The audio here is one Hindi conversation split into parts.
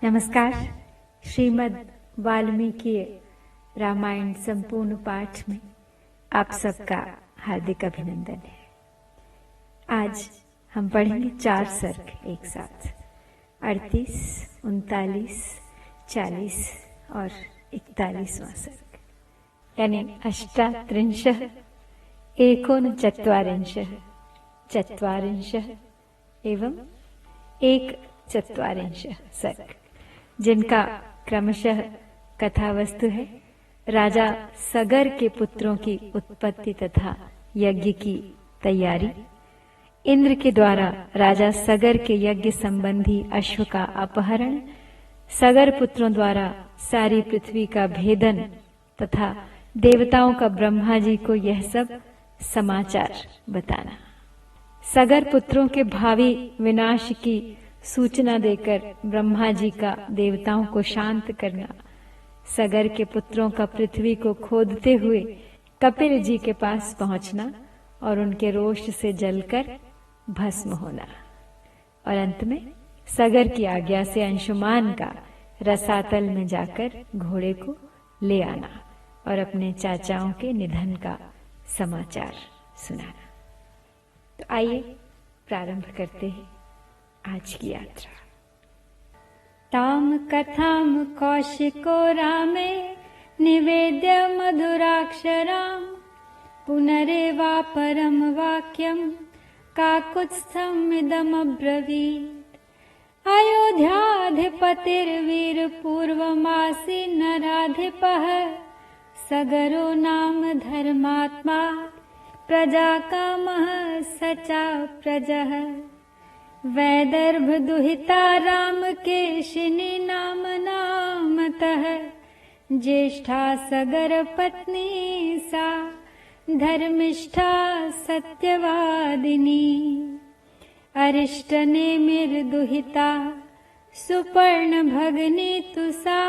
नमस्कार। श्रीमद् वाल्मीकि रामायण संपूर्ण पाठ में आप सबका हार्दिक अभिनंदन है। आज हम पढ़ेंगे 4 सर्ग एक साथ, 38, 39, 40 और 41वां सर्ग, यानी 38, 39, 40 एवं 41 सर्ग, जिनका क्रमशः कथा वस्तु है राजा सगर के पुत्रों की उत्पत्ति तथा यज्ञ की तैयारी, इंद्र के द्वारा राजा सगर के यज्ञ संबंधी अश्व का अपहरण, सगर पुत्रों द्वारा सारी पृथ्वी का भेदन तथा देवताओं का ब्रह्मा जी को यह सब समाचार बताना, सगर पुत्रों के भावी विनाश की सूचना देकर ब्रह्मा जी का देवताओं को शांत करना, सगर के पुत्रों का पृथ्वी को खोदते हुए कपिल जी के पास पहुंचना और उनके रोष से जलकर भस्म होना, और अंत में सगर की आज्ञा से अंशुमान का रसातल में जाकर घोड़े को ले आना और अपने चाचाओं के निधन का समाचार सुनाना। तो आइए प्रारंभ करते हैं आज की यात्रा। ताम कथाम कौशिको रामे निवेद्य मधुराक्षराम पुनरेवापरम वाक्यम काकुत्स्थमिदमब्रवीत्। अयोध्याधिपतिर्वीर पूर्वमासी नराधिपः सगरो नाम धर्मात्मा प्रजाकामः सचा प्रजः। वैदर्भ दुहिता राम केशिनी नाम नामतः ज्येष्ठा सगर पत्नी सा धर्मिष्ठा सत्यवादिनी। अरिष्ट नेमिर दुहिता सुपर्ण भगनी तुसा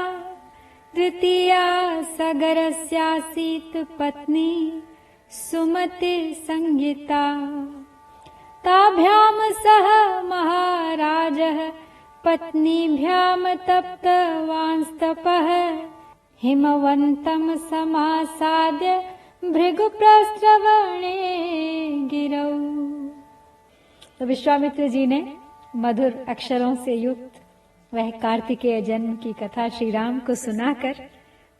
तृतीया सगरस्यासीत पत्नी सुमति संगीता। ताभ्याम सह महाराजः पत्नीभ्याम तप्तवांस्तपः हिमवन्तं समासाद्य भृगुप्रस्रवणे गिरौ। तो विश्वामित्र जी ने मधुर अक्षरों से युक्त वह कार्तिकेय जन्म की कथा श्री राम को सुनाकर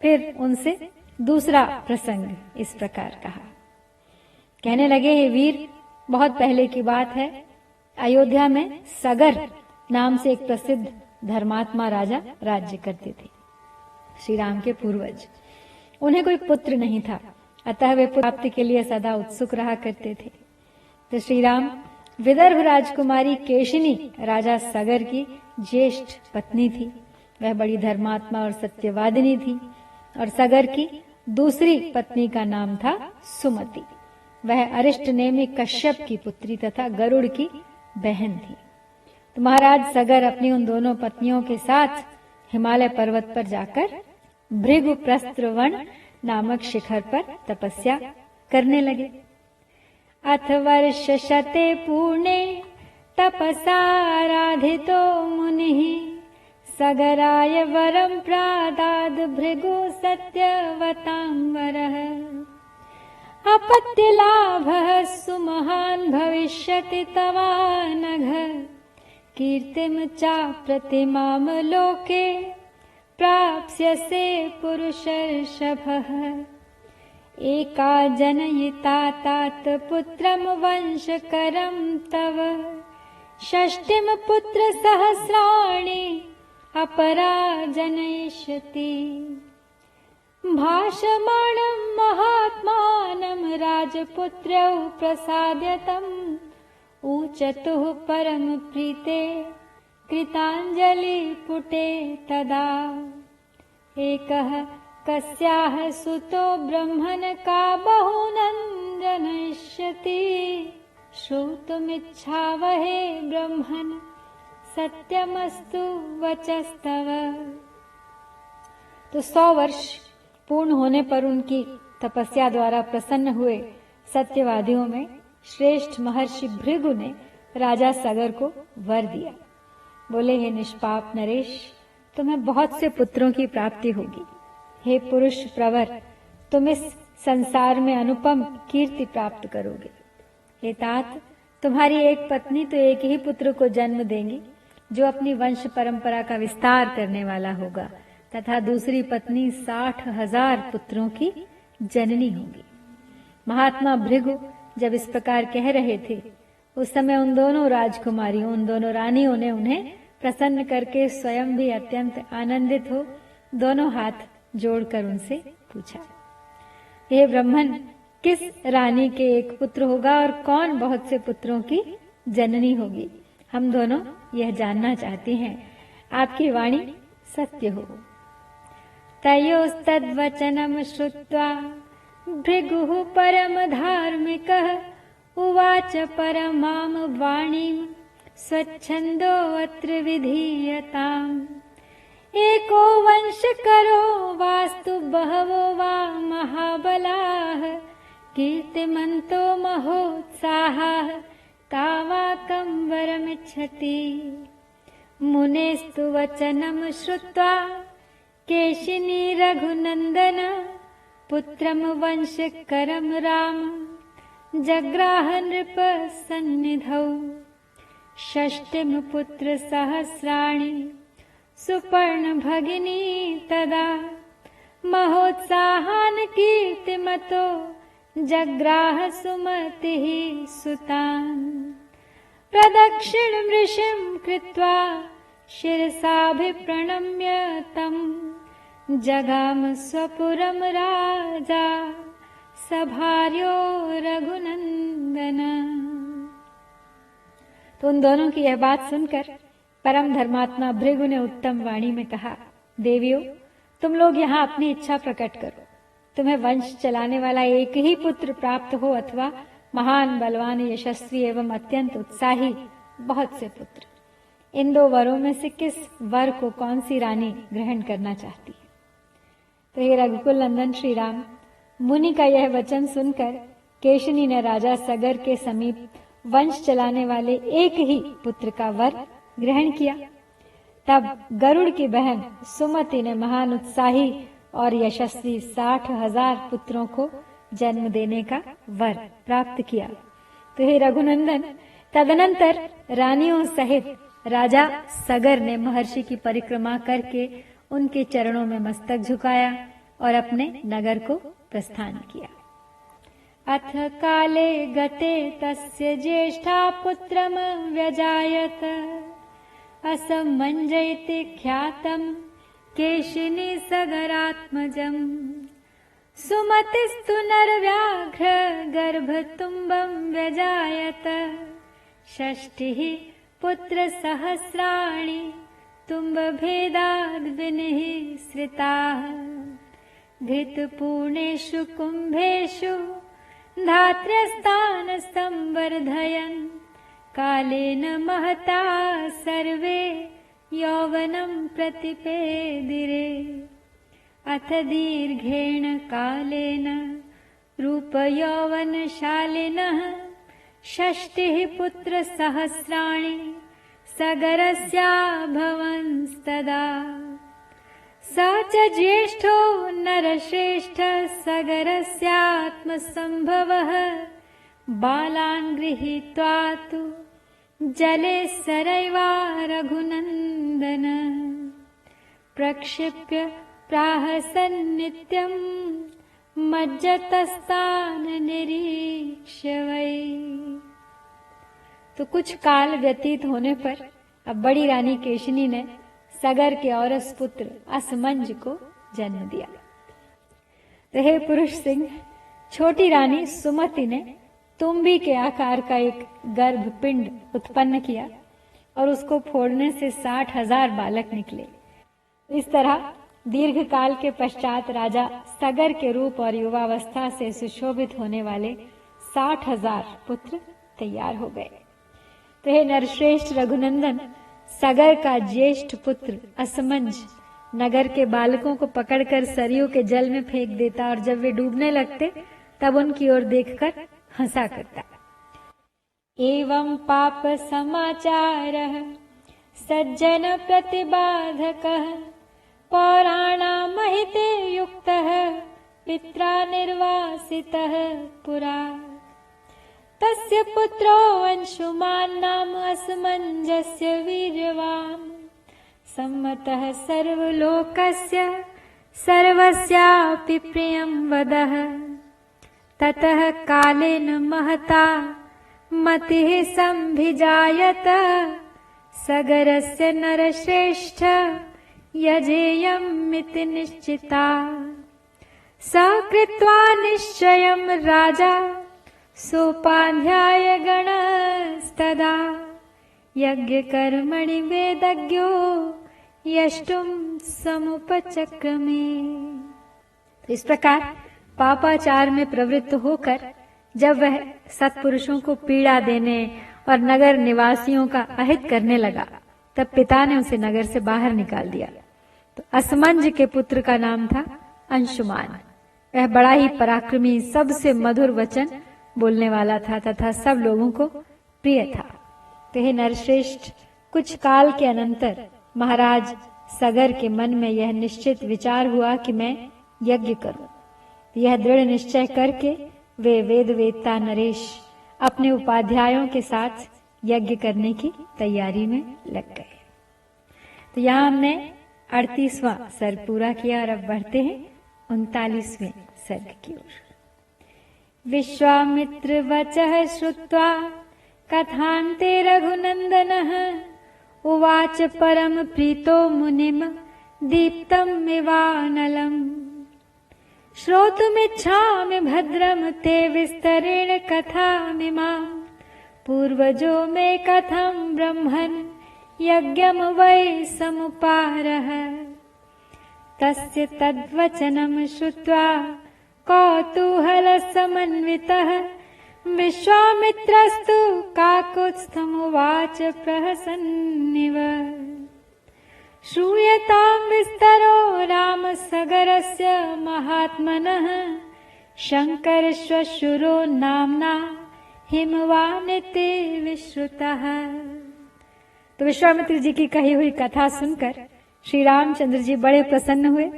फिर उनसे दूसरा प्रसंग इस प्रकार कहा। कहने लगे, हे वीर, बहुत पहले की बात है, अयोध्या में सगर नाम से एक प्रसिद्ध धर्मात्मा राजा राज्य करते थे। श्री राम के पूर्वज, उन्हें कोई पुत्र नहीं था, अतः वे प्राप्ति के लिए सदा उत्सुक रहा करते थे। तो श्री राम विदर्भ राजकुमारी केशिनी राजा सगर की ज्येष्ठ पत्नी थी। वह बड़ी धर्मात्मा और सत्यवादिनी थी, और सगर की दूसरी पत्नी का नाम था सुमति। वह अरिष्ट नेमि कश्यप की पुत्री तथा गरुड़ की बहन थी। तो महाराज सगर अपनी उन दोनों पत्नियों के साथ हिमालय पर्वत पर जाकर भृगुप्रस्त्रवण नामक शिखर पर तपस्या करने लगे। अथ वर्ष शते पूर्णे तपसाराधितो मुनिः सगराय वरं प्रादाद भृगु सत्यवतां वरः। अपत्यलाभः सुमहान् भविष्यति तवानघ कीर्तिं चाप्रतिमां लोके प्राप्स्यसे पुरुषर्षभः। एका जनयिता तात पुत्रं वंशकरं तव षष्टिं पुत्रसहस्राणि अपरा जनयिष्यति। भाषमाणं महात्मानं राजपुत्रौ प्रसाद्यतम् ऊचतुः परम प्रीते कृताञ्जलि पुटे तदा। एकः कस्याः सुतो ब्रह्मन् का बहून् जनयिष्यति श्रोतुमिच्छावहे ब्रह्मन् सत्यमस्तु वचस्तव। तो 100 वर्ष पूर्ण होने पर उनकी तपस्या द्वारा प्रसन्न हुए सत्यवादियों में श्रेष्ठ महर्षि भृगु ने राजा सगर को वर दिया। बोले, हे निष्पाप नरेश, तुम्हें बहुत से पुत्रों की प्राप्ति होगी। हे पुरुष प्रवर, तुम इस संसार में अनुपम कीर्ति प्राप्त करोगे। हे तात, तुम्हारी एक पत्नी तो एक ही पुत्र को जन्म देंगी जो अपनी वंश परंपरा का विस्तार करने वाला होगा, तथा दूसरी पत्नी 60,000 पुत्रों की जननी होगी। महात्मा भृगु जब इस प्रकार कह रहे थे, उस समय उन दोनों राजकुमारियों, उन दोनों रानियों ने उन्हें प्रसन्न करके स्वयं भी अत्यंत आनंदित हो दोनों हाथ जोड़कर उनसे पूछा, हे ब्राह्मण, किस रानी के एक पुत्र होगा और कौन बहुत से पुत्रों की जननी होगी? हम दोनों यह जानना चाहते हैं। आपकी वाणी सत्य हो। तयोस्तद्वचनम् श्रुत्वा भृगुः परम धार्मिकः उवाच परमां वाणीं स्वच्छन्दो अत्र विधीयताम्। एको वंशकरो वास्तु बहवो वा महाबलाः कीर्तिमन्तो महोत्साहाः का वा कं वरमिच्छति। मुनेस्तु वचनं श्रुत्वा केशिनी रघुनन्दन पुत्रं वंशकरं राम जग्राह नृपसन्निधौ। षष्टिम पुत्र सहस्राणि सुपर्ण भगिनी तदा महोत्साहान् कीर्तिमतो जग्राह सुमतिः सुतान्। प्रदक्षिणं ऋषिं कृत्वा शिरसाभिप्रणम्य तं जगाम स्वपुरं राजा सभार्यो रघुनंदन। तो उन दोनों की यह बात सुनकर परम धर्मात्मा भृगु ने उत्तम वाणी में कहा, देवियों, तुम लोग यहाँ अपनी इच्छा प्रकट करो। तुम्हें वंश चलाने वाला एक ही पुत्र प्राप्त हो अथवा महान, बलवान, यशस्वी एवं अत्यंत उत्साही बहुत से पुत्र। इन दो वरों में से किस वर को कौन सी रानी ग्रहण करना चाहती है? तो ये रघुकुल नंदन श्री राम, मुनि का यह वचन सुनकर केशिनी ने राजा सगर के समीप वंश चलाने वाले एक ही पुत्र का वर ग्रहण किया। तब गरुड़ की बहन सुमति ने महान, उत्साही और यशस्वी 60,000 पुत्रों को जन्म देने का वर प्राप्त किया। तो हे रघुनंदन, तदनंतर रानियों सहित राजा सगर ने महर्षि की परिक्रमा करके उनके चरणों में मस्तक झुकाया और अपने नगर को प्रस्थान किया। अथ काले गते तस्य ज्येष्ठा पुत्रम व्यजायत असमंजयति ख्यातम केशिनी सगरात्मजम्। सुमतिस्तु नरव्याघ्र गर्भतुम्बं व्यजायत षष्टिः पुत्र सहस्राणि तुम्बभेदाद् विनिःसृताः। घृतपूर्णेषु कुम्भेषु धात्र्यस्तान् संवर्धयन् कालेन महता सर्वे यौवनं प्रतिपेदिरे। अथ दीर्घेण कालेन रूपयौवनशालिनः षष्टिः पुत्र सहस्राणि सगरस्याभवंस्तदा। स च ज्येष्ठो नरश्रेष्ठ सगरस्यात्मसंभवः बालान् गृहीत्वा तु जले सरैवा रघुनन्दन। प्रक्षिप्य प्राह सन्नित्यं मज्जतस्तान् निरीक्ष्य वै। तो कुछ काल व्यतीत होने पर अब बड़ी रानी केशिनी ने सगर के औरस पुत्र असमंज को जन्म दिया। तो हे पुरुष सिंह, छोटी रानी सुमति ने तुम्बी के आकार का एक गर्भपिंड उत्पन्न किया और उसको फोड़ने से 60,000 बालक निकले। इस तरह दीर्घ काल के पश्चात राजा सगर के रूप और युवावस्था से सुशोभित होने वाले 60,000 पुत्र तैयार हो गए। तो हे नरश्रेष्ठ रघुनंदन, सगर का ज्येष्ठ पुत्र असमंज नगर के बालकों को पकड़कर सरयू के जल में फेंक देता और जब वे डूबने लगते तब उनकी ओर देखकर हंसा करता। एवं पाप समाचारः सज्जन प्रतिबाधकः पौराणामहिते युक्तः पित्रा निर्वासितः पुरा। तस्य पुत्रो अंशुमान् नाम असमञ्जस्य वीर्यवान् सम्मतः सर्वलोकस्य सर्वस्यापि प्रियं वदः। ततः कालेन महता मतिः संभिजायत सगरस्य नरश्रेष्ठ यजेयमिति निश्चिता। स कृत्वा निश्चयं राजा सोपाध्याय गणस्तदा यज्ञकर्मणि वेदज्ञो यष्टुम समुपचक्रमे। इस प्रकार पापाचार में प्रवृत्त होकर जब वह सत्पुरुषों को पीड़ा देने और नगर निवासियों का अहित करने लगा, तब पिता ने उसे नगर से बाहर निकाल दिया। तो असमंज के पुत्र का नाम था अंशुमान। वह बड़ा ही पराक्रमी, सबसे मधुर वचन बोलने वाला था तथा सब लोगों को प्रिय था। तो हे नरश्रेष्ठ, कुछ काल के अनंतर महाराज सगर के मन में यह निश्चित विचार हुआ कि मैं यज्ञ करूं। यह दृढ़ निश्चय करके वे वेद वेदता नरेश अपने उपाध्यायों के साथ यज्ञ करने की तैयारी में लग गए। तो यहाँ हमने 38वां सर्ग पूरा किया और अब बढ़ते हैं 39वें सर्ग की ओर। विश्वामित्र वचः श्रुत्वा कथान्ते रघुनन्दनः उवाच परम प्रीतो मुनिम दीप्तमिवानलम्। श्रोतुमिच्छामि भद्रं ते विस्तरेण कथामिमां। पूर्वजो मे कथं ब्रह्मन् यज्ञं वै समुपारः। तस्य तद्वचनं श्रुत्वा कौतूहलसमन्वितः विश्वामित्रस्तु काकुत्स्थमुवाच प्रहसन्निव। श्रूयतां विस्तरो रामसगरस्य महात्मनः शङ्करश्वशुरो नाम्ना हिमवानिति विश्रुतः। तो विश्वामित्र जी की कही हुई कथा सुनकर श्री रामचंद्र जी बड़े प्रसन्न हुए।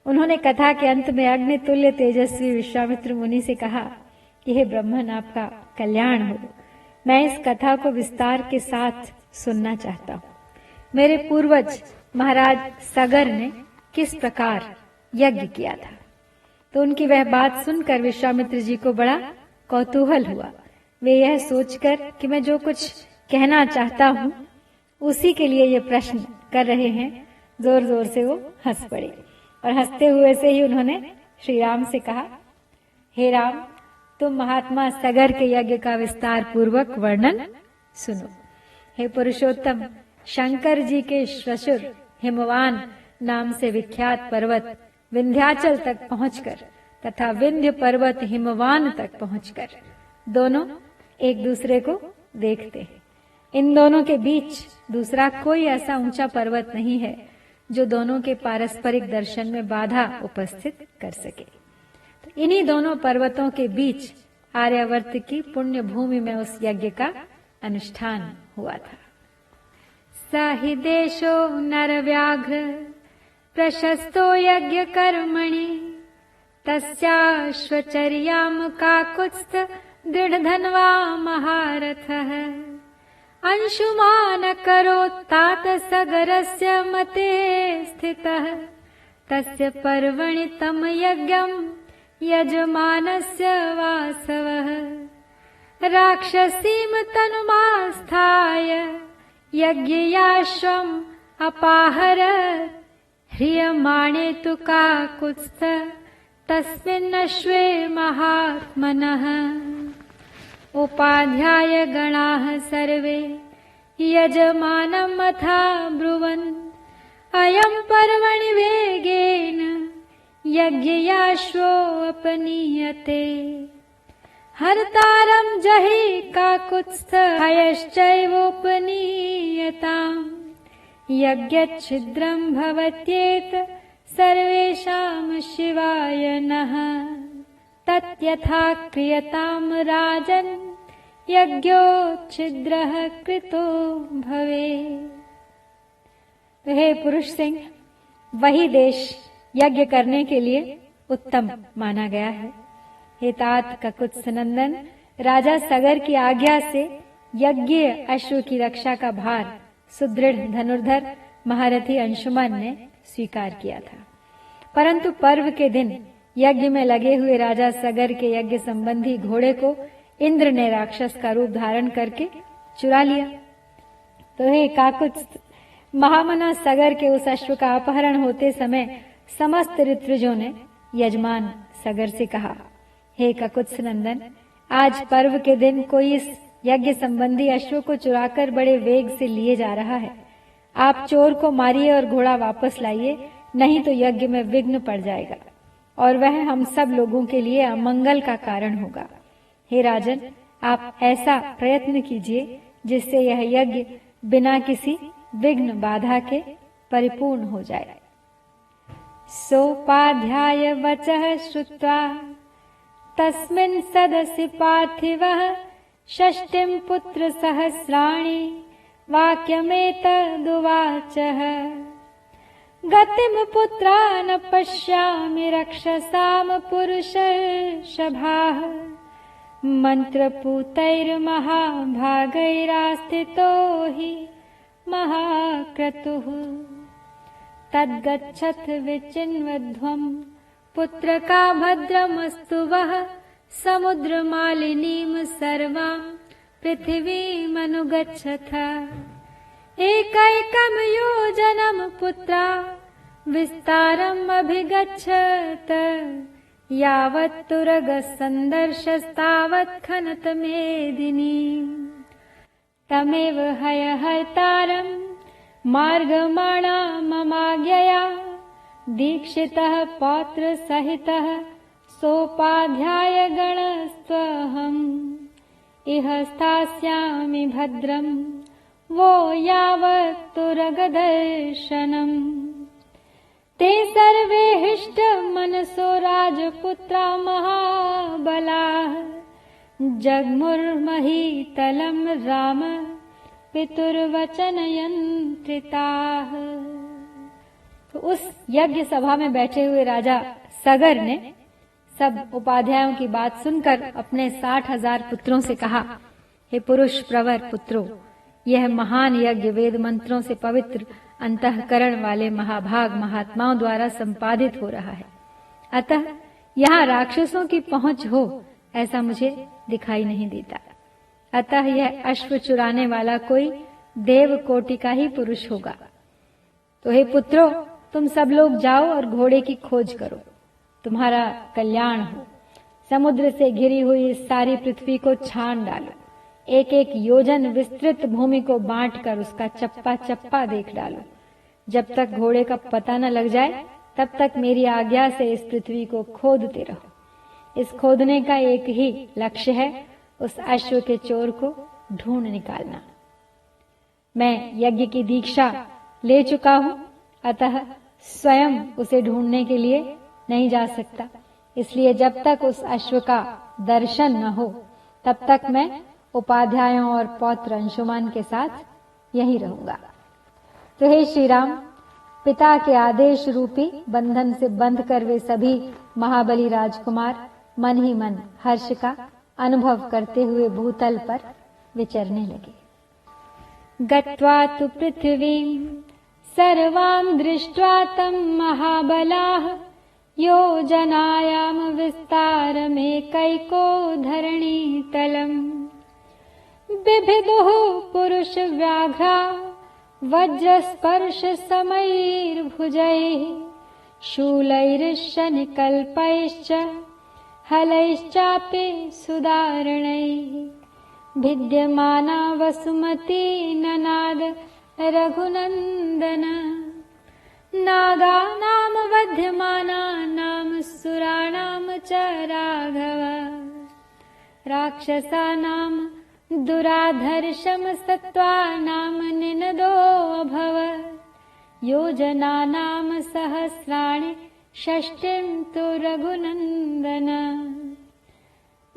उन्होंने कथा के अंत में अग्नि तुल्य तेजस्वी विश्वामित्र मुनि से कहा कि हे ब्रह्मन, आपका कल्याण हो। मैं इस कथा को विस्तार के साथ सुनना चाहता हूँ। मेरे पूर्वज महाराज सगर ने किस प्रकार यज्ञ किया था। तो उनकी वह बात सुनकर विश्वामित्र जी को बड़ा कौतूहल हुआ। वे यह सोचकर कि मैं जो कुछ कहना चाहता हूँ उसी के लिए ये प्रश्न कर रहे हैं, जोर जोर से वो हंस पड़े और हंसते हुए से ही उन्होंने श्री राम से कहा, हे राम, तुम महात्मा सगर के यज्ञ का विस्तार पूर्वक वर्णन सुनो। हे पुरुषोत्तम, शंकर जी के श्वशुर हिमवान नाम से विख्यात पर्वत विंध्याचल तक पहुंचकर तथा विंध्य पर्वत हिमवान तक पहुंचकर दोनों एक दूसरे को देखते हैं। इन दोनों के बीच दूसरा कोई ऐसा ऊंचा पर्वत नहीं है जो दोनों के पारस्परिक दर्शन में बाधा उपस्थित कर सके। तो इन्हीं दोनों पर्वतों के बीच आर्यावर्त की पुण्य भूमि में उस यज्ञ का अनुष्ठान हुआ था। स देशो नरव्याघ्र प्रशस्तो यज्ञ कर्मणि तस्याश्वचर्यां काकुत्स्थ दृढधन्वा महारथः। अंशुमान करोत्तात सगरस्य मते स्थितः। तस्य पर्वणि तम यज्ञं यजमानस्य वासवः। राक्षसीं तनुमास्थाय यज्ञयाश्वम् अपाहर। ह्रियमाणे तु काकुत्स्थ तस्मिन्नश्वे महात्मनः। उपाध्याय गणाः सर्वे यजमानमथा ब्रुवन्। अयं पर्वणि वेगेन यज्ञयाश्वो अपनीयते। हर्तारं जहि काकुत्स्थ हयश्चैवोपनीयताम्। यज्ञच्छिद्रं भवत्येत सर्वेषां शिवाय नः। तत्यथा क्रियतां राजन् यज्ञोच्छिद्रः कृतो भवेत्। तो हे पुरुष सिंह, वही देश यज्ञ करने के लिए उत्तम माना गया है। हे तात ककुत्स नंदन, राजा सगर की आज्ञा से यज्ञ अश्व की रक्षा का भार सुदृढ़ धनुर्धर महारथी अंशुमन ने स्वीकार किया था। परंतु पर्व के दिन यज्ञ में लगे हुए राजा सगर के यज्ञ संबंधी घोड़े को इंद्र ने राक्षस का रूप धारण करके चुरा लिया। तो हे काकुत्स, महामना सगर के उस अश्व का अपहरण होते समय समस्त ऋत्विजों ने यजमान सगर से कहा, हे ककुत्स नंदन, आज पर्व के दिन कोई इस यज्ञ संबंधी अश्व को चुराकर बड़े वेग से लिए जा रहा है। आप चोर को मारिए और घोड़ा वापस लाइए, नहीं तो यज्ञ में विघ्न पड़ जाएगा और वह हम सब लोगों के लिए अमंगल का कारण होगा। हे राजन, आप ऐसा प्रयत्न कीजिए जिससे यह यज्ञ बिना किसी विघ्न बाधा के परिपूर्ण हो जाए। सोपाध्याय वचः श्रुत्वा तस्मिन् सदसि पार्थिवः षष्टिं पुत्र सहस्राणि वाक्यमेतदुवाचः। गतिं पुत्रा न पश्यामि रक्षसाम पुरुषर्षभाः। मन्त्रपूतैर्महाभागैरास्थितो हि महाक्रतुः। तद्गच्छथ विचिन्वध्वम् पुत्रका भद्रमस्तु वः। समुद्रमालिनीं सर्वां पृथिवीमनुगच्छथ। एकैकं योजनं पुत्रा विस्तारम् अभिगच्छत। यावत् तुरगसन्दर्शस्तावत् खनत मेदिनीम्। तमेव हयहर्तारम् मार्गमाणा ममाज्ञया। दीक्षितः पौत्र सहितः सोपाध्याय गणस्त्वहम्। इह स्थास्यामि भद्रम् वो यावत् तुरगदर्शनम्। ते सर्वे हृष्ट मनसो राजपुत्रा महाबलाः। जग्मुर्महीतलं राम पितुर्वचनयन्त्रिताः। तो उस यज्ञ सभा में बैठे हुए राजा सगर ने सब उपाध्यायों की बात सुनकर अपने 60,000 पुत्रों से कहा, हे पुरुष प्रवर पुत्रों, यह महान यज्ञ वेद मंत्रों से पवित्र अंतःकरण वाले महाभाग महात्माओं द्वारा संपादित हो रहा है। अतः यहाँ राक्षसों की पहुंच हो ऐसा मुझे दिखाई नहीं देता। अतः यह अश्व चुराने वाला कोई देव कोटि का ही पुरुष होगा। तो हे पुत्रों, तुम सब लोग जाओ और घोड़े की खोज करो, तुम्हारा कल्याण हो। समुद्र से घिरी हुई इस सारी पृथ्वी को छान डालो। एक एक योजन विस्तृत भूमि को बांटकर उसका चप्पा चप्पा देख डालो। जब तक घोड़े का पता न लग जाए तब तक मेरी आज्ञा से इस पृथ्वी को खोदते रहो। इस खोदने का एक ही लक्ष्य है, उस अश्व के चोर को ढूंढ निकालना। मैं यज्ञ की दीक्षा ले चुका हूं, अतः स्वयं उसे ढूंढने के लिए नहीं जा सकता। इसलिए जब तक उस अश्व का दर्शन न हो तब तक मैं उपाध्यायों और पौत्र अंशुमान के साथ यहीं रहूंगा। तो हे श्री राम, पिता के आदेश रूपी बंधन से बंधकर वे सभी महाबली राजकुमार मन ही मन हर्ष का अनुभव करते हुए भूतल पर विचरने लगे। गत्वा तु पृथ्वीं सर्वां दृष्ट्वा तं महाबलाः। योजनायां विस्तारमेकैको धरणीतलम्। बिभिदुः पुरुष व्याघ्रा वज्रस्पर्श समैर्भुजैः। शूलैर्शनिकल्पैश्च हलैश्चापि सुदारणैः। भिद्यमाना वसुमती ननाद रघुनन्दन। नागानां वध्यमानानां सुराणां च राघव। राक्षसानां दुराधर्षं सत्त्वानां निनदोऽभवत्। योजनानां सहस्राणि षष्टिं तु रघुनन्दन।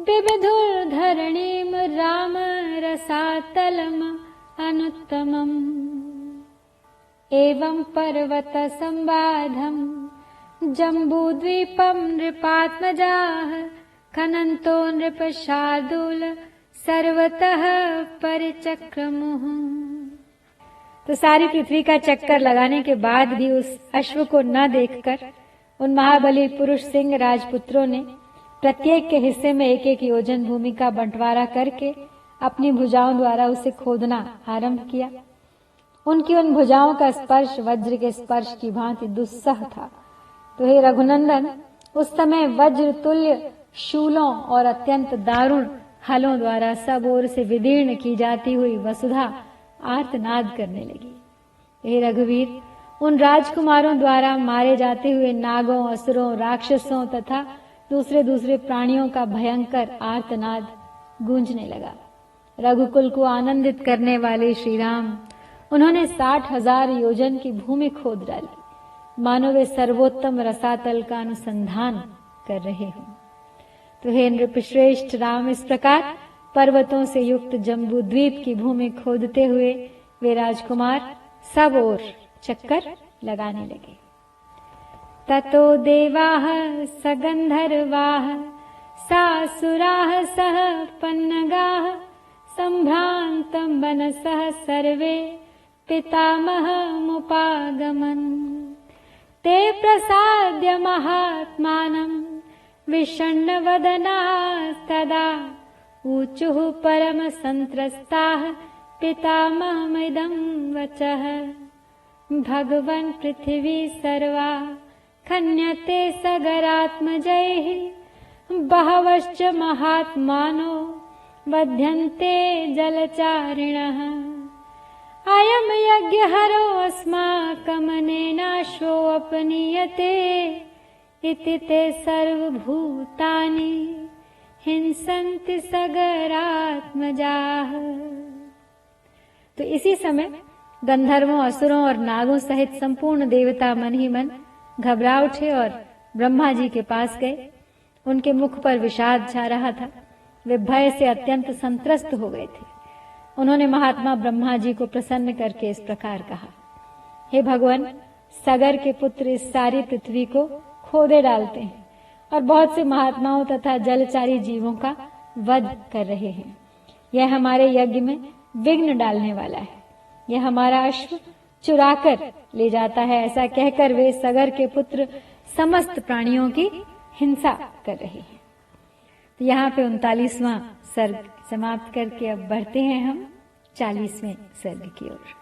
बिबिधुर्धरणीं राम रसातलम् अनुत्तमम्। एवं पर्वत संबाधम जम्बूद्वीपम नृपात्मजाः खनन्तो नृप शार्दूल सर्वतः परिचक्रमुः। तो सारी पृथ्वी का चक्कर लगाने के बाद भी उस अश्व को न देखकर उन महाबली पुरुष सिंह राजपुत्रों ने प्रत्येक के हिस्से में एक एक योजन भूमि का बंटवारा करके अपनी भुजाओं द्वारा उसे खोदना आरंभ किया। उनकी उन भुजाओं का स्पर्श वज्र के स्पर्श की भांति दुस्सह था। तो हे रघुनंदन, उस समय वज्र तुल्य शूलों और अत्यंत दारुण हलों द्वारा सब ओर से विदीर्ण की जाती हुई वसुधा आर्तनाद करने लगी। हे रघुवीर, उन राजकुमारों द्वारा मारे जाते हुए नागों, असुरों, राक्षसों तथा दूसरे प्राणियों का भयंकर आर्तनाद गूंजने लगा। रघुकुल को आनंदित करने वाले श्री राम, उन्होंने 60,000 योजन की भूमि खोद डाली, मानो वे सर्वोत्तम रसातल का अनुसंधान कर रहे हों। तो हे नृपश्रेष्ठ राम, इस प्रकार पर्वतों से युक्त जम्बू द्वीप की भूमि खोदते हुए वे राजकुमार सब ओर चक्कर लगाने लगे। ततो देवाः सगंधर्वाः सासुराः सह पन्नगाः संभ्रांतं मनसः सर्वे पितामहमुपागमन्। ते प्रसाद्य महात्मानं विषण्णवदनास्तदा ऊचुः परम संत्रस्ताः पितामहमिदं वचः। भगवन् पृथिवी सर्वा खन्यते सगरात्मजैः बहवश्च महात्मानो वध्यन्ते जलचारिणः। अयं यज्ञहरो अस्माकमनेनाश्वोपनीयते इति ते सर्वभूतानि हिंसन्ति सगरात्मजाः। तो इसी समय गंधर्वों, असुरों और नागों सहित संपूर्ण देवता मन ही मन घबरा उठे और ब्रह्मा जी के पास गए। उनके मुख पर विषाद छा रहा था, वे भय से अत्यंत संत्रस्त हो गए थे। उन्होंने महात्मा ब्रह्मा जी को प्रसन्न करके इस प्रकार कहा, हे भगवान, सगर के पुत्र इस सारी पृथ्वी को खोदे डालते हैं और बहुत से महात्माओं तथा जलचारी जीवों का वध कर रहे हैं। यह हमारे यज्ञ में विघ्न डालने वाला है। यह हमारा अश्व चुराकर ले जाता है। ऐसा कहकर वे सगर के पुत्र समस्त प्राणियों की हिंसा कर रहे हैं। तो यहाँ पे 39वां सर्ग समाप्त करके अब बढ़ते हैं हम 40वें सर्ग की ओर।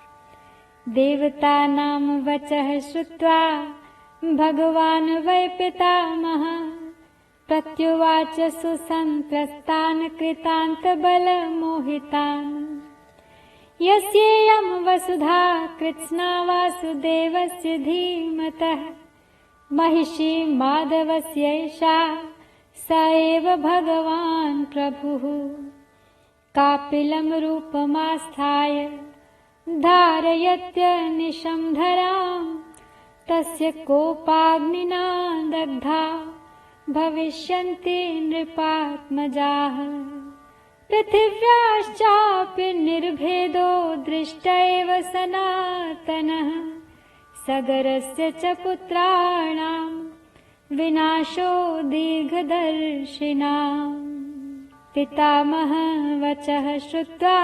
देवता नाम वचः श्रुत्वा भगवान वै पितामह प्रत्युवाच सुसंत्रस्तान् कृतान्त बल मोहितान्। यस्येयं वसुधा कृत्स्ना वासुदेवस्य धीमतः महिषी माधवस्यैषा स एव भगवान् प्रभुः। कापिलं रूपमास्थाय धारयत्यनिशं धरां तस्य कोपाग्निना दग्धा भविष्यन्ति नृपात्मजाः। पृथिव्याश्चापि निर्भेदो दृष्टैव सनातनः सगरस्य च पुत्राणां विनाशो दीर्घदर्शिनाम्। पितामह वचः श्रुत्वा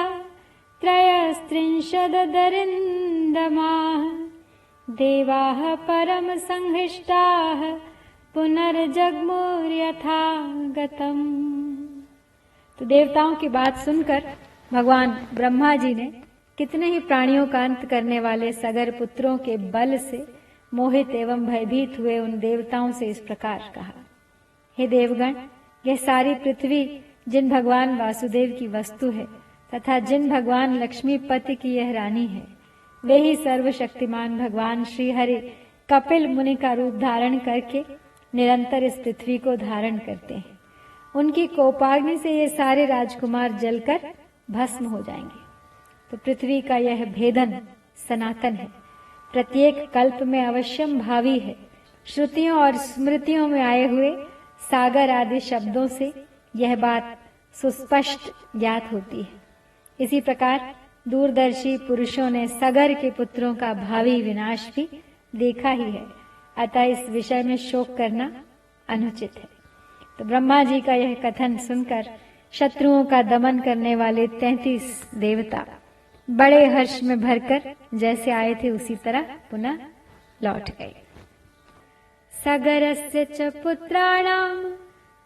त्रयस्त्रिंशदरिन्दमाः देवाः परम संहृष्टाः पुनर्जग्मुर्यथा गतम्। तो देवताओं की बात सुनकर भगवान ब्रह्मा जी ने कितने ही प्राणियों का अंत करने वाले सगर पुत्रों के बल से मोहित एवं भयभीत हुए उन देवताओं से इस प्रकार कहा, हे देवगण, यह सारी पृथ्वी जिन भगवान वासुदेव की वस्तु है तथा जिन भगवान लक्ष्मीपति की यह रानी है, वे ही सर्वशक्तिमान भगवान श्री हरि कपिल मुनि का रूप धारण करके निरंतर इस पृथ्वी को धारण करते हैं। उनकी कोपाग्नि से ये सारे राजकुमार जलकर भस्म हो जाएंगे। तो पृथ्वी का यह भेदन सनातन है, प्रत्येक कल्प में अवश्यम भावी है। श्रुतियों और स्मृतियों में आए हुए सागर आदि शब्दों से यह बात सुस्पष्ट ज्ञात होती है। इसी प्रकार दूरदर्शी पुरुषों ने सगर के पुत्रों का भावी विनाश भी देखा ही है, अतः इस विषय में शोक करना अनुचित है। तो ब्रह्मा जी का यह कथन सुनकर शत्रुओं का दमन करने वाले 33 देवता बड़े हर्ष में भरकर जैसे आए थे उसी तरह पुनः लौट गए। सगरस्य च पुत्राणां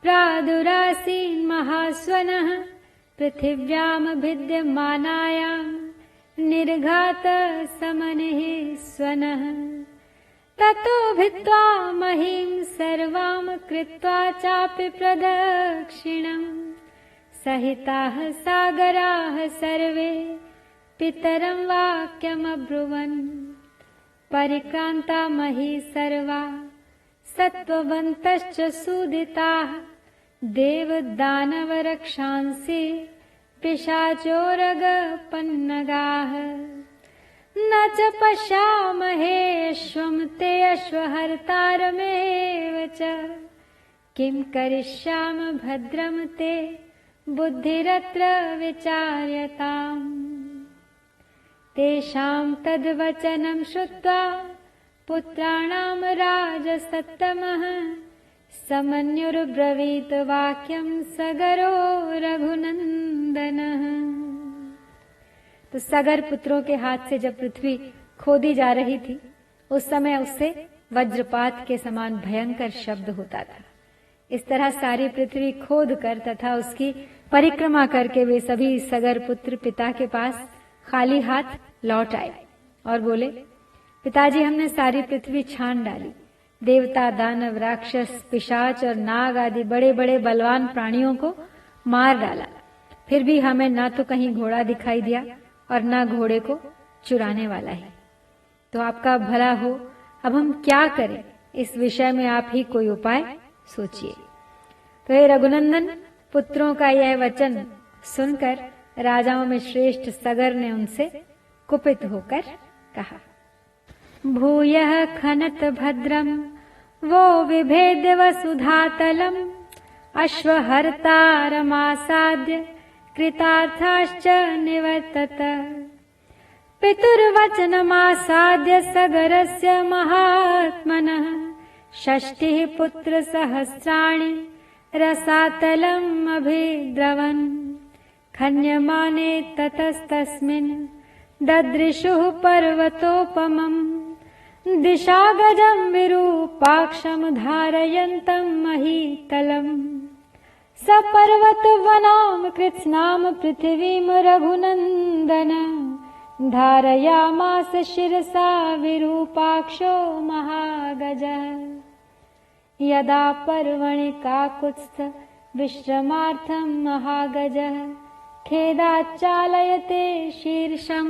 प्रादुरासीन् महास्वनः पृथिव्यां भिद्यमानायां निर्घात समनिः स्वनः ततो भित्त्वा महीं सर्वां कृत्वा चापि प्रदक्षिणम् सहिताः सागराः सर्वे पितरं वाक्यमब्रुवन् परिक्रान्ता मही सर्वा सत्त्ववन्तश्च सूदिताः देवदानवरक्षांसि पिशाचोरगपन्नगाः न च पश्यामहेष्वं ते अश्वहर्तारमेव च किं करिष्याम भद्रं ते बुद्धिरत्र विचार्यताम्। तेषां तद्वचनं श्रुत्वा पुत्राणां राजसत्तमः समन्युर्ब्रवीत वाक्यं सगरो रघुनंदनः। तो सगर पुत्रों के हाथ से जब पृथ्वी खोदी जा रही थी उस समय उससे वज्रपात के समान भयंकर शब्द होता था। इस तरह सारी पृथ्वी खोद कर तथा उसकी परिक्रमा करके वे सभी सगर पुत्र पिता के पास खाली हाथ लौट आए और बोले, पिताजी हमने सारी पृथ्वी छान डाली, देवता दानव राक्षस पिशाच और नाग आदि बड़े बड़े बलवान प्राणियों को मार डाला, फिर भी हमें ना तो कहीं घोड़ा दिखाई दिया और ना घोड़े को चुराने वाला है। तो आपका भला हो, अब हम क्या करें, इस विषय में आप ही कोई उपाय सोचिए। तो हे रघुनंदन, पुत्रों का यह वचन सुनकर राजाओं में श्रेष्ठ सगर ने उनसे कुपित होकर कहा, भूयः खनत भद्रम वो विभेद्य वसुधातलम अश्वहर्तारमासाद्य कृतार्थाश्च निवर्तत पितुर्वचनमासाद्य सगरस्य महात्मनः षष्टिः पुत्रसहस्राणि रसातलम् अभिद्रवन् खन्यमाने ततस्तस्मिन् ददृशुः पर्वतोपमम् दिशागजम् विरूपाक्षम् धारयन्तम् महीतलम् स पर्वतवनां कृत्स्नाम पृथिवीं रघुनन्दन धारयामास शिरसा विरूपाक्षो महागजः यदा पर्वणि काकुत्स्थ विश्रमार्थं महागजः खेदाच्चालयते शीर्षं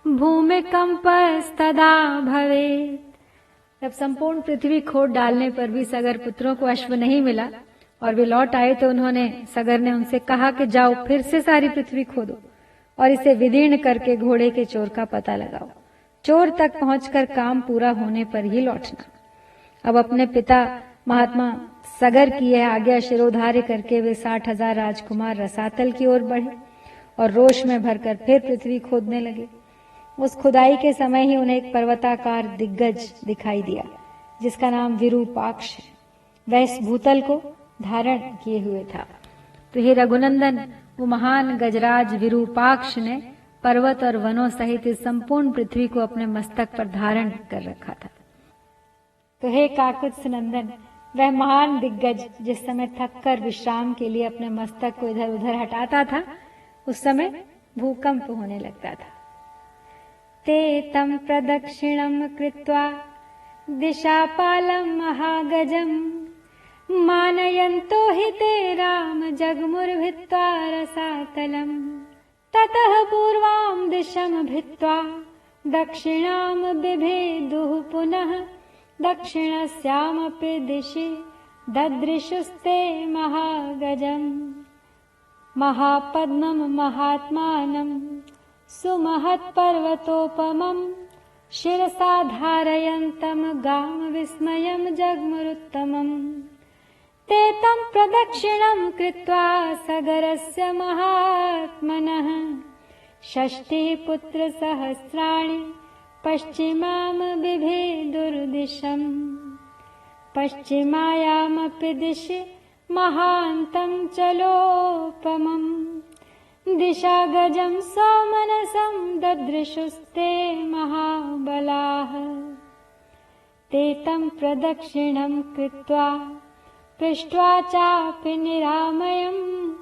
भूमिकंपस्तदा भवेत्। जब संपूर्ण पृथ्वी खोद डालने पर भी सगर पुत्रों को अश्व नहीं मिला और वे लौट आए तो उन्होंने सगर ने उनसे कहा कि जाओ फिर से सारी पृथ्वी खोदो और इसे विदीर्ण करके घोड़े के चोर का पता लगाओ। चोर तक पहुंचकर काम पूरा होने पर ही लौटना। अब अपने पिता महात्मा सगर की यह आज्ञा शिरोधार्य करके वे 60,000 राजकुमार रसातल की ओर बढ़े और रोष में भरकर फिर पृथ्वी खोदने लगे। उस खुदाई के समय ही उन्हें एक पर्वताकार दिग्गज दिखाई दिया जिसका नाम विरूपाक्ष है। वह इस भूतल को धारण किए हुए था। तो हे रघुनंदन, वो महान गजराज विरूपाक्ष ने पर्वत और वनों सहित इस संपूर्ण पृथ्वी को अपने मस्तक पर धारण कर रखा था। तो हे काकुत्स नंदन, वह महान दिग्गज जिस समय थककर विश्राम के लिए अपने मस्तक को इधर उधर हटाता था उस समय भूकंप होने लगता था। ते तम प्रदक्षिणम कृत्वा दिशापालम महागजम मानयन्तो हि ते राम जगमुर्भित्वा रसातलम् ततः पूर्वां दिशं भित्त्वा दक्षिणां बिभेदुः पुनः दक्षिणस्यामपि दिशि ददृशुस्ते महागजम् महापद्मं महात्मानं सुमहत्पर्वतोपमं शिरसा धारयन्तं गां विस्मयं जगमुरुत्तमम् ते तं प्रदक्षिणं कृत्वा सगरस्य महात्मनः षष्टिः पुत्र सहस्राणि पश्चिमां बिभेदुर्दिशम् पश्चिमायामपि दिशि महान्तं चलोपमम् दिशा गजं सौमनसं ददृशुस्ते महाबलाः ते तं प्रदक्षिणं कृत्वा पृष्ट्वा चापि निरामयम्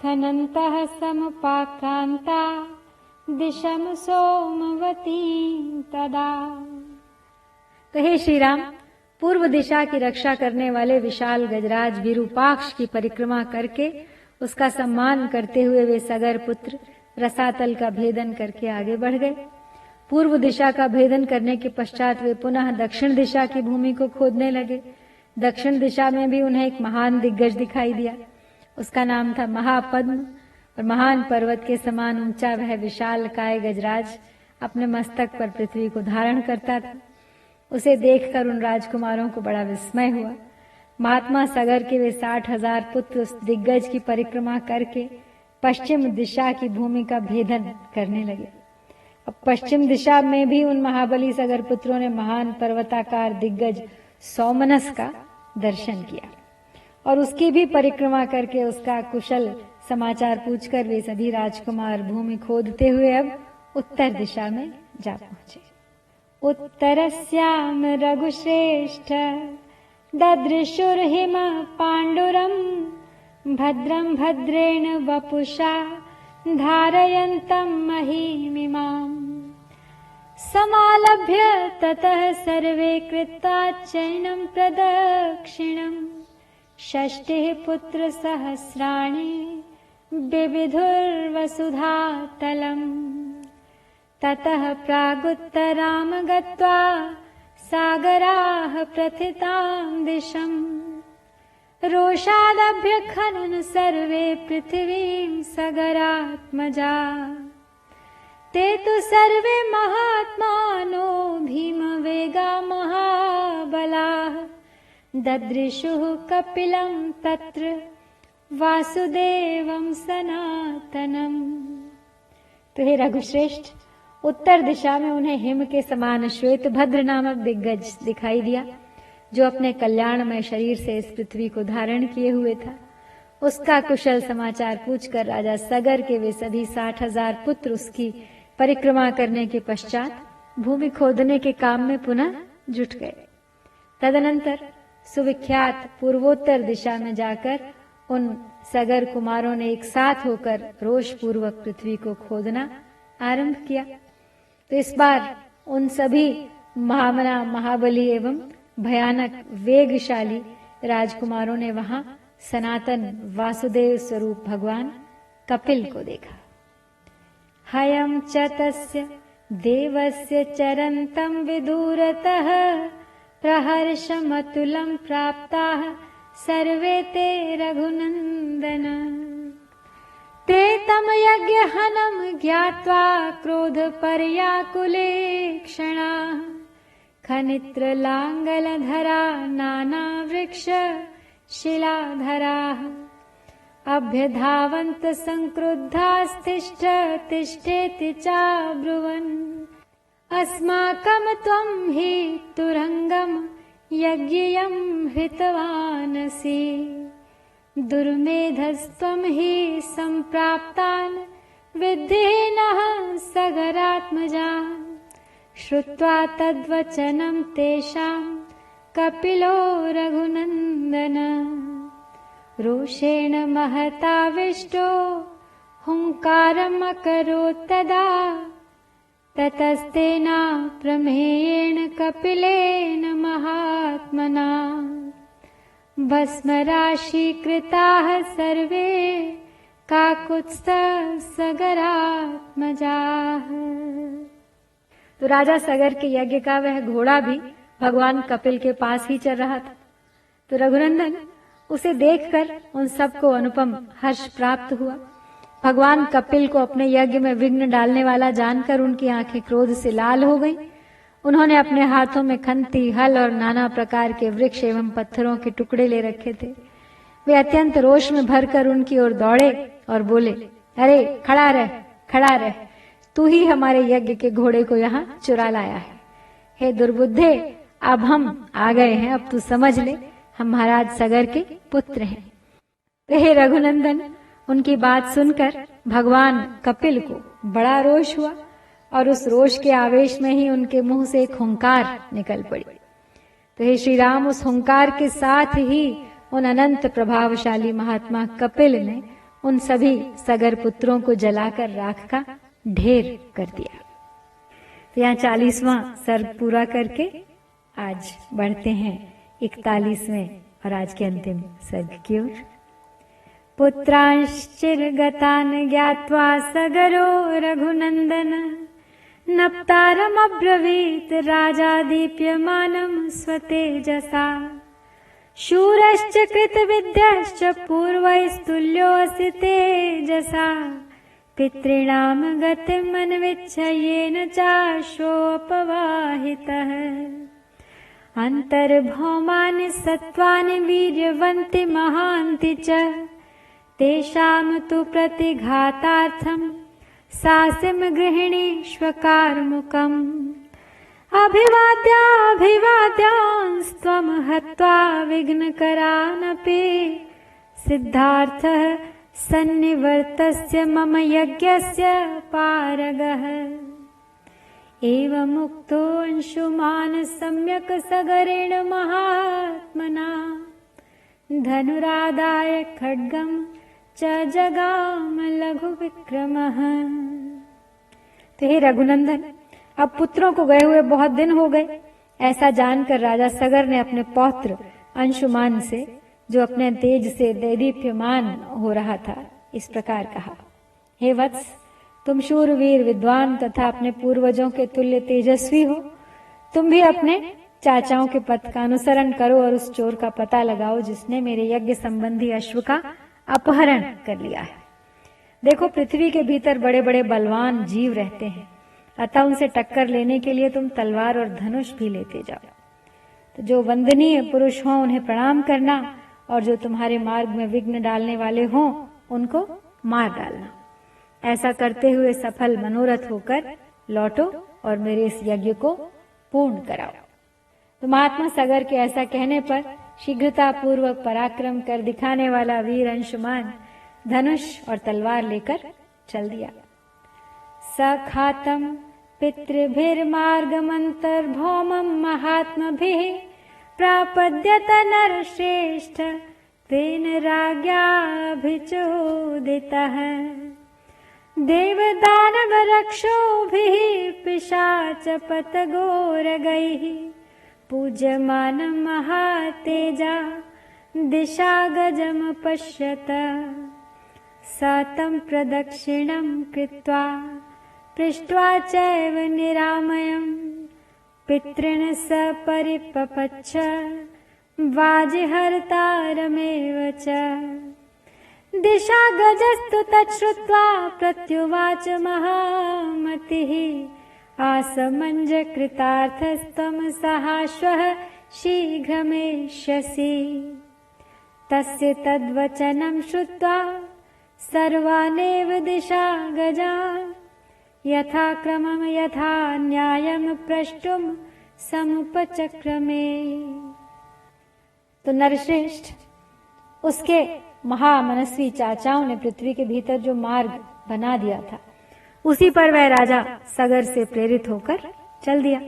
खनन्तः समुपाक्रान्ता दिशम सोमवती तदा। तो हे श्री राम, पूर्व दिशा की रक्षा करने वाले विशाल गजराज विरूपाक्ष की परिक्रमा करके उसका सम्मान करते हुए वे सगर पुत्र रसातल का भेदन करके आगे बढ़ गए। पूर्व दिशा का भेदन करने के पश्चात वे पुनः दक्षिण दिशा की भूमि को खोदने लगे। दक्षिण दिशा में भी उन्हें एक महान दिग्गज दिखाई दिया। उसका नाम था महापद्म और महान पर्वत के समान ऊंचा वह विशाल काय गजराज अपने मस्तक पर पृथ्वी को धारण करता था। उसे देखकर उन राजकुमारों को बड़ा विस्मय हुआ। महात्मा सगर के वे 60,000 पुत्र उस दिग्गज की परिक्रमा करके पश्चिम दिशा की भूमि का भेदन करने लगे। अब पश्चिम दिशा में भी उन महाबली सगर पुत्रों ने महान पर्वताकार दिग्गज सौमनस का दर्शन किया और उसकी भी परिक्रमा करके उसका कुशल समाचार पूछकर वे सभी राजकुमार भूमि खोदते हुए अब उत्तर दिशा में जा पहुंचे। उत्तरस्याम रघुश्रेष्ठ ददृशुर्हिम पाण्डुरम् भद्रं भद्रेण वपुषा धारयन्तं महीमिमाम् समालभ्य ततः सर्वे कृत्वा चैनं प्रदक्षिणम् षष्टिः पुत्र सहस्राणि बिविधुर्वसुधातलम् ततः प्रागुत्तराम गत्वा सागराः प्रथितां दिशम् रोषादभ्यखनन् सर्वे पृथिवीं सगरात्मजा ते तु सर्वे महात्मानो भीमवेगा महाबलाः ददृशुः कपिलं तत्र वासुदेवं सनातनम्। तो हे रघुश्रेष्ठ, उत्तर दिशा में उन्हें हिम के समान श्वेत भद्र नामक दिग्गज दिखाई दिया, जो अपने कल्याणमय शरीर से इस पृथ्वी को धारण किए हुए था। उसका कुशल समाचार पूछकर राजा सगर के वे सभी 60,000 पुत्र उसकी परिक्रमा करने के पश्चात भूमि खोदने के काम में पुनः जुट गए। तदनंतर सुविख्यात पूर्वोत्तर दिशा में जाकर उन सगर कुमारों ने एक साथ होकर रोष पूर्वक पृथ्वी को खोदना आरंभ किया। तो इस बार उन सभी महामना महाबली एवं भयानक वेगशाली राजकुमारों ने वहां सनातन वासुदेव स्वरूप भगवान कपिल को देखा। हयं च तस्य देवस्य चरन्तं विदूरतः प्रहर्षमतुलं प्राप्ताः सर्वे ते रघुनन्दन ते तं यज्ञहनं ज्ञात्वा क्रोधपर्याकुले क्षणाः खनित्रलाङ्गलधरा नानावृक्ष शिलाधराः अभ्यधावन्त संक्रुद्धास्तिष्ठ तिष्ठेति चाब्रुवन् अस्माकं त्वं हि तुरंगं यज्ञयं हृतवानसि दुर्मेधस्त्वं हि सम्प्राप्तान् विद्धि नः सगरात्मजा श्रुत्वा तद्वचनं तेषां कपिलो रघुनन्दन रोषेण महताविष्टो हुंकारम् अकरोत् तदा ततस्तेना प्रमेयेण कपिलेन महात्मना भस्मराशीकृताः सर्वे काकुत्स्थः सगरात्मजाः। तो राजा सगर के यज्ञ का वह घोड़ा भी भगवान कपिल के पास ही चल रहा था। तो रघुनंदन उसे देखकर उन सबको अनुपम हर्ष प्राप्त हुआ। भगवान कपिल को अपने यज्ञ में विघ्न डालने वाला जानकर उनकी आंखें क्रोध से लाल हो गईं। उन्होंने अपने हाथों में खंती, हल और नाना प्रकार के वृक्ष एवं पत्थरों के टुकड़े ले रखे थे। वे अत्यंत रोष में भरकर उनकी ओर दौड़े और बोले, अरे खड़ा रह, खड़ा रह, तू ही हमारे यज्ञ के घोड़े को यहाँ चुरा लाया है। हे दुर्बुद्धे, अब हम आ गए हैं, अब तू समझ ले, हम महाराज सगर के पुत्र हैं। तो हे रघुनंदन, उनकी बात सुनकर भगवान कपिल को बड़ा रोष हुआ और उस रोष के आवेश में ही उनके मुंह से एक हुंकार निकल पड़ी। तो हे श्री राम, उस हुंकार के साथ ही उन अनंत प्रभावशाली महात्मा कपिल ने उन सभी सगर पुत्रों को जलाकर राख का ढेर कर दिया। तो यहाँ 40वां सर्ग पूरा करके आज बढ़ते हैं 41वें और आज के अंतिम सर्ग की ओर। पुत्रांश्चिर्गतान् ज्ञात्वा सगरो रघुनंदन नप्तारमब्रवीत् राजा दीप्यमानं स्वतेजसा शूरश्च कृतविद्यश्च पूर्वैस्तुल्योऽसि तेजसा पितॄणां गतिमन्विच्छ येन चाश्वोपवाहितः अन्तर्भौमानि सत्त्वानि वीर्यवन्ति महान्ति च तेषां तु प्रतिघातार्थं सासिं गृहिणीष्वकारमुकम् अभिवाद्याभिवाद्यांस्त्वं हत्वा विघ्नकरानपि सिद्धार्थः सन्निवर्तस्य मम यज्ञस्य पारगः एवमुक्तो अंशुमान् सम्यक् सगरेण महात्मना धनुरादाय खड्गं च जगाम लघु विक्रमः। तो हे रघुनंदन, अब पुत्रों को गए हुए बहुत दिन हो गए। ऐसा जानकर राजा सगर ने अपने पौत्र अंशुमान से, जो अपने तेज से दैदीप्यमान हो रहा था, इस प्रकार कहा, हे वत्स, तुम शूरवीर विद्वान तथा अपने पूर्वजों के तुल्य तेजस्वी हो। तुम भी अपने चाचाओं के पथ का अनुसरण करो और उस चोर का पता लगाओ जिसने मेरे यज्ञ संबंधी अश्व का अपहरण कर लिया है। देखो, पृथ्वी के भीतर बड़े बड़े बलवान जीव रहते हैं, अतः उनसे टक्कर लेने के लिए तुम तलवार और धनुष भी लेते जाओ। तो जो वंदनीय पुरुष हों उन्हें प्रणाम करना, और जो तुम्हारे मार्ग में विघ्न डालने वाले हों उनको मार डालना। ऐसा करते हुए सफल मनोरथ होकर लौटो और मेरे इस यज्ञ को पूर्ण कराओ। तो महात्मा सगर के ऐसा कहने पर शीघ्रता पूर्वक पराक्रम कर दिखाने वाला वीर अंशुमान धनुष और तलवार लेकर चल दिया। सखातम पितृभिर्मार्गमंतर्भौमं महात्मभिः प्रापद्यत नरश्रेष्ठ तेन राज्ञाभिचोदितः देवदानवरक्षोभिः पिशाचपतगोरगैः पूज्यमानं महातेजा दिशागजं पश्यत स तं प्रदक्षिणं कृत्वा पृष्ट्वा चैव निरामयं पितॄन् स परिपपच्छ वाजिहर्तारमेव च दिशागजस्तु तच्छ्रुत्वा प्रत्युवाच महामतिः आसमञ्ज कृतार्थस्त्वं सहाश्वः शीघ्रमेष्यसि। तस्य तद्वचनं श्रुत्वा सर्वानेव दिशागजान् यथाक्रमं यथा न्यायं प्रष्टुं समुपचक्रमे। तो नरश्रेष्ठ, उसके महामनस्वी चाचाओं ने पृथ्वी के भीतर जो मार्ग बना दिया था, उसी पर वह राजा सगर से प्रेरित होकर चल दिया।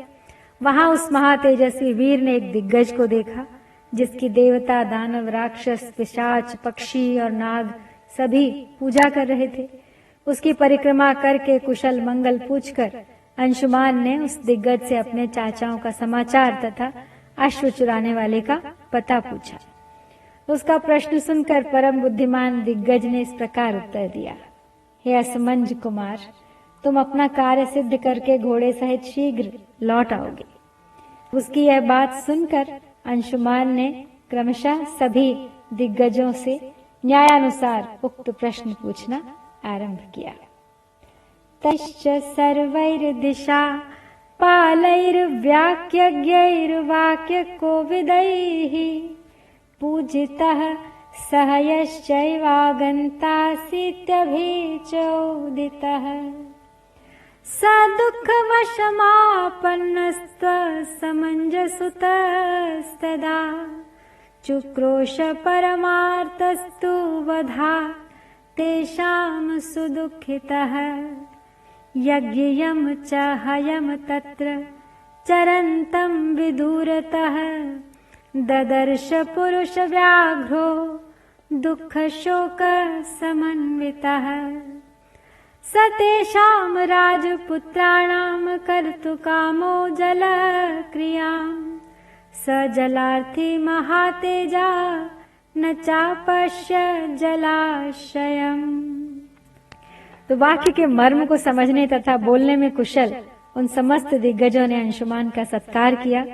वहां उस महातेजस्वी वीर ने एक दिग्गज को देखा, जिसकी देवता, दानव, राक्षस, पिशाच, पक्षी और नाग सभी पूजा कर रहे थे। उसकी परिक्रमा करके कुशल मंगल पूछकर अंशुमान ने उस दिग्गज से अपने चाचाओं का समाचार तथा अश्व चुराने वाले का पता पूछा। उसका प्रश्न सुनकर परम बुद्धिमान दिग्गज ने इस प्रकार उत्तर दिया, हे असमंज कुमार, तुम अपना कार्य सिद्ध करके घोड़े सहित शीघ्र लौट आओगे। उसकी यह बात सुनकर अंशुमान ने क्रमशः सभी दिग्गजों से न्यायानुसार उक्त प्रश्न पूछना आरंभ किया। तश्च सर्वैर्दिशा पालैर्व्याक्यज्ञैर्वाक्यकोविदैः पूजितः सह यश्चैवागन्तासीत्यभिचोदितः स दुःखवशमापन्नस्त्वसमञ्जसुतस्तदा चुक्रोश परमार्थस्तु वधा तेषां सुदुःखितः यज्ञयं च हयं तत्र चरन्तं विदूरतः ददर्श पुरुष व्याघ्रो दुःखशोकसमन्वितः स तेषां राजपुत्राणां कर्तुकामो जलक्रियाम् स जलार्थी महातेजा न चापश्य जलाशयम्। तो वाक्य के मर्म को समझने तथा बोलने में कुशल उन समस्त दिग्गजों ने अंशुमान का सत्कार किया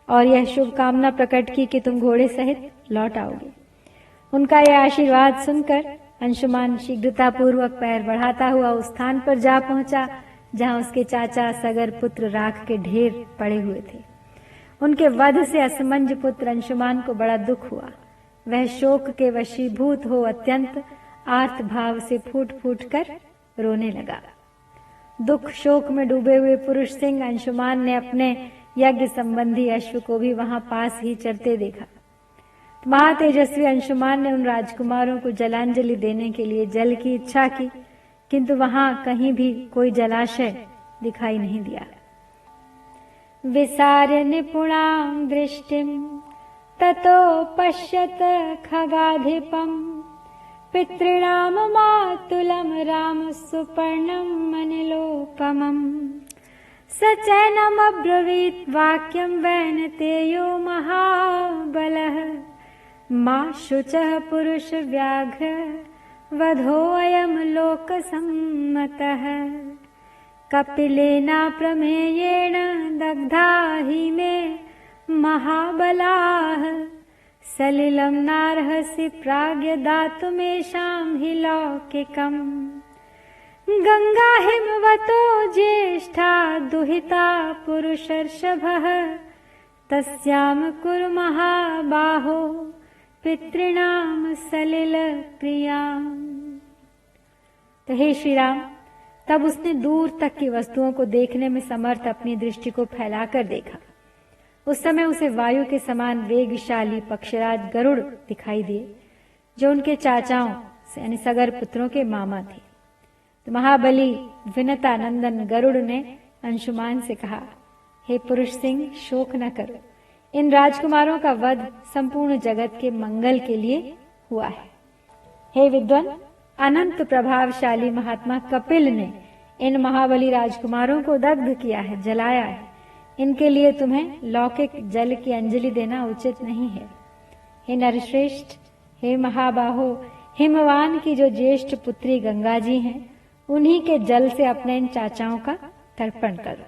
और यह शुभकामना प्रकट की कि तुम घोड़े सहित लौट आओगे। उनका यह आशीर्वाद सुनकर अंशुमान शीघ्रता पूर्वक पैर बढ़ाता हुआ उस स्थान पर जा पहुंचा जहां उसके चाचा सगर पुत्र राख के ढेर पड़े हुए थे। उनके वध से असमंज पुत्र अंशुमान को बड़ा दुख हुआ। वह शोक के वशीभूत हो अत्यंत आर्त भाव से फूट फूट कर रोने लगा। दुख शोक में डूबे हुए पुरुष सिंह अंशुमान ने अपने यज्ञ संबंधी अश्व को भी वहां पास ही चरते देखा। महातेजस्वी अंशुमान ने उन राजकुमारों को जलांजलि देने के लिए जल की इच्छा की, किंतु वहां कहीं भी कोई जलाशय दिखाई नहीं दिया। विसार्य निपुणां दृष्टिं ततो पश्यत खगाधिपम् पितॄणां मातुलं राम सुपर्णम् अनिलोपमम् स चैनमब्रवीत् वाक्यं वैनतेयो महाबलः मा शुचः पुरुष व्याघ्र वधोऽयं लोकसम्मतः कपिलेना प्रमेयेण दग्धा हि मे महाबलाः सलिलं नार्हसि प्राज्ञ दातुमेषां हि लौकिकम् गंगा हिमवतो ज्येष्ठा दुहिता पुरुषर्षभः तस्यां कुरु महाबाहो पितॄणां सलिल प्रियाम्। तो हे श्री राम, तब उसने दूर तक की वस्तुओं को देखने में समर्थ अपनी दृष्टि को फैलाकर देखा। उस समय उसे वायु के समान वेगशाली पक्षराज गरुड़ दिखाई दिए, जो उनके चाचाओं यानी सगर पुत्रों के मामा थे। तो महाबली विनता नंदन गरुड़ ने अंशुमान से कहा, हे पुरुष सिंह, शोक न करो। इन राजकुमारों का वध संपूर्ण जगत के मंगल के लिए हुआ है। हे विद्वान, अनंत प्रभावशाली महात्मा कपिल ने इन महाबली राजकुमारों को दग्ध किया है, जलाया है। इनके लिए तुम्हें लौकिक जल की अंजलि देना उचित नहीं है। हे नरश्रेष्ठ, हे महाबाहो, हिमवान की जो ज्येष्ठ पुत्री गंगा जी हैं, उन्हीं के जल से अपने इन चाचाओं का तर्पण करो।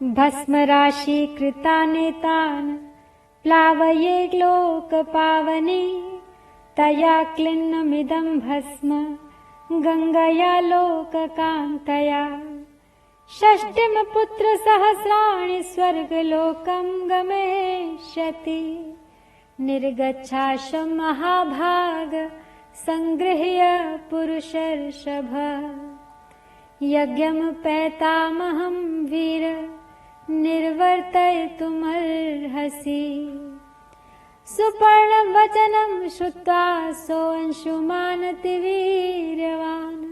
भस्म राशि कृता नेतान प्लावये लोक पावनी तया क्लिन्नमिदं भस्म गंगया लोक कांतया षष्टिम पुत्र सहस्राणि स्वर्गलोकं गमेष्यति निर्गच्छाश महाभाग संगृह्य पुरुषर्षभ यज्ञं पैतामहं वीर निर्वर्तयितुमर्हसि सुपर्णं वचनं श्रुत्वा सोऽंशुमानतिवीर्यवान्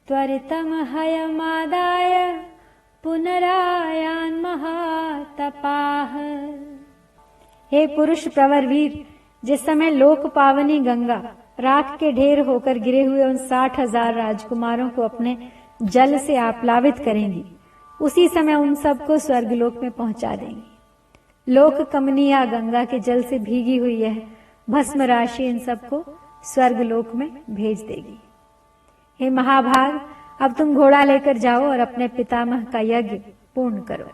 त्वरितं हयमादाय पुनरायान् महातपाः। हे पुरुष प्रवर वीर, जिस समय लोक पावनी गंगा राख के ढेर होकर गिरे हुए उन 60,000 राजकुमारों को अपने जल से आप्लावित करेंगी, उसी समय उन सबको स्वर्गलोक में पहुंचा देंगी। लोक कमनीया गंगा के जल से भीगी हुई यह भस्म राशि इन सबको स्वर्गलोक में भेज देगी। हे महाभाग, अब तुम घोड़ा लेकर जाओ और अपने पितामह का यज्ञ पूर्ण करो।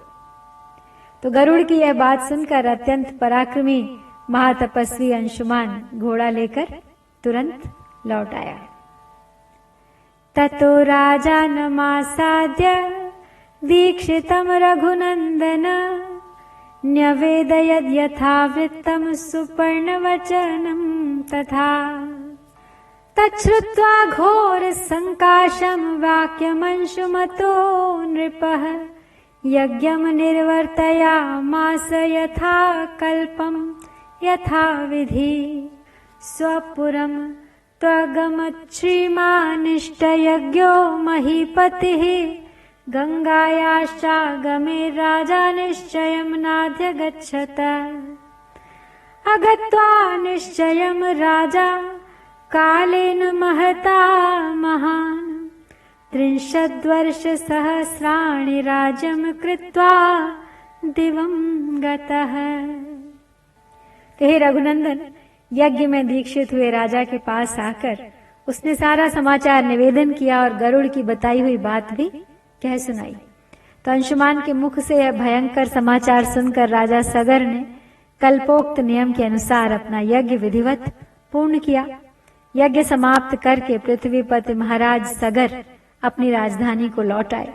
तो गरुड़ की यह बात सुनकर अत्यंत पराक्रमी महातपस्वी अंशुमान घोड़ा लेकर तुरंत लौट आया। ततो राजानमासाद्य दीक्षितं रघुनंदन न्यवेदयद् यथावृत्तं सुपर्णवचनं तथा। तच्छ्रुत्वा घोर संकाशम वाक्यमंशुमतो नृपः यज्ञम निर्वर्तयामास यथा कल्पम यथा विधि स्वपुरम त्वगमच्छ्रीमानिष्टयज्ञो महीपतिः गंगायाश्चागमे राजा निश्चयं नाध्यगच्छत अगत्वा निश्चयं राजा कालेन महता महान् 30 वर्षसहस्राणि राज्यं कृत्वा दिवं गतः। हे रघुनंदन, यज्ञ में दीक्षित हुए राजा के पास आकर उसने सारा समाचार निवेदन किया और गरुड़ की बताई हुई बात भी कह सुनाई। तो अंशुमान के मुख से यह भयंकर समाचार सुनकर राजा सगर ने कल्पोक्त नियम के अनुसार अपना यज्ञ विधिवत पूर्ण किया। यज्ञ समाप्त करके पृथ्वीपति महाराज सगर अपनी राजधानी को लौट आए।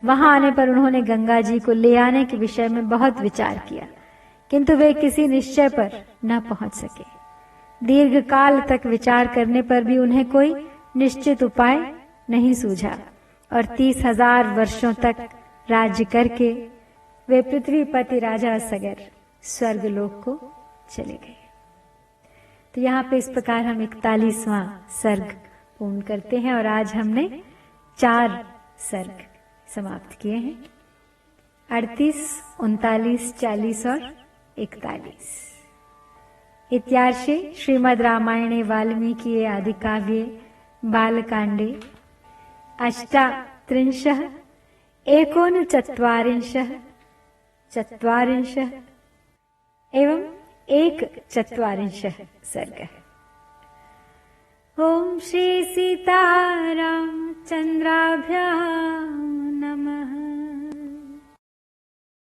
वहां आने पर उन्होंने गंगा जी को ले आने के विषय में बहुत विचार किया, किंतु वे किसी निश्चय पर न पहुंच सके। दीर्घ काल तक विचार करने पर भी उन्हें कोई निश्चित उपाय नहीं सूझा और 30,000 वर्षों तक राज्य करके वे पृथ्वीपति राजा सगर स्वर्गलोक को चले गए। तो यहाँ पे इस प्रकार हम 41वां सर्ग पूर्ण करते हैं और आज हमने 4 सर्ग समाप्त किए हैं, 38, 39, 40 और 41। इत्यार्षे श्रीमद् रामायणे वाल्मीकि आदिकाव्ये बालकांडे 38 39 एवं 41 सर्ग। ओम श्री सीताराम चंद्राभ्यां नमः।